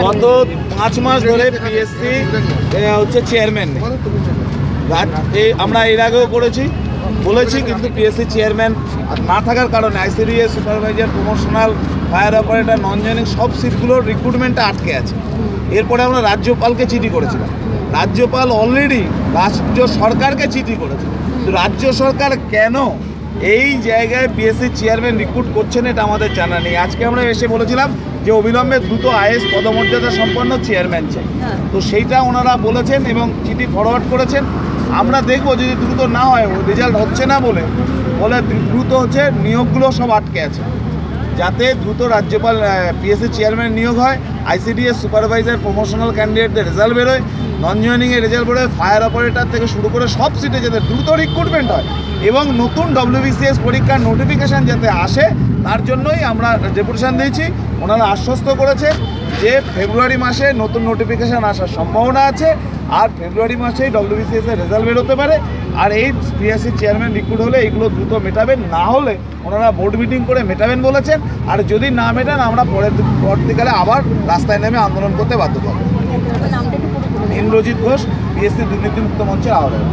গত 5 মাস ধরে পিএসসি হচ্ছে চেয়ারম্যান আমরা এর আগেও বলেছি, কিন্তু পিএসসি চেয়ারম্যান না থাকার কারণে ICDS, supervisor, promotional, fire operator, non joining সব সিটগুলোর রিক্রুটমেন্টটা আটকে আছে। এরপরে আমরা রাজ্যপালকে চিঠি করেছিলাম। রাজ্যপাল অলরেডি রাজ্য সরকারকে চিঠি করেছে। রাজ্য সরকার কেন এই জায়গায় পিএসসি চেয়ারম্যান রিক্রুট করছেন এটা আমাদের জানা নেই। আজকে আমরা এসে বলেছিলাম যে অবিলম্বে দ্রুত আইএস পদমর্যাদা সম্পন্ন চেয়ারম্যান চাই, তো সেইটা ওনারা বলেছেন এবং চিঠি ফরওয়ার্ড করেছেন। আমরা দেখবো যদি দ্রুত না হয়, রেজাল্ট হচ্ছে না বলে দ্রুত হচ্ছে নিয়োগগুলো সব আটকে আছে, যাতে দ্রুত রাজ্যপাল পিএসসি চেয়ারম্যান নিয়োগ হয়, আইসিডিএস, সুপারভাইজার, প্রমোশনাল ক্যান্ডিডেটদের রেজাল্ট বেরোয়, নন জয়েনিংয়ের রেজাল্ট বেরোয়, ফায়ার অপারেটর থেকে শুরু করে সব সিটে যাতে দ্রুত রিক্রুটমেন্ট হয় এবং নতুন WBCS পরীক্ষার নোটিফিকেশান যাতে আসে, তার জন্যই আমরা ডেপুটেশন দিয়েছি। ওনারা আশ্বস্ত করেছে যে ফেব্রুয়ারি মাসে নতুন নোটিফিকেশান আসার সম্ভাবনা আছে, আর ফেব্রুয়ারি মাসেই WBCS এর রেজাল্ট বেরোতে পারে। আর এই পিএসসি চেয়ারম্যান রিক্রুট হলে এইগুলো দ্রুত মেটাবেন, না হলে ওনারা বোর্ড মিটিং করে মেটাবেন বলেছেন। আর যদি না মেটান আমরা পরবর্তীকালে আবার রাস্তায় নেমে আন্দোলন করতে বাধ্য করব। ইন্দ্রজিৎ ঘোষ, পিএসসি দুর্নীতিমুক্ত মঞ্চের আহ্বায়ক।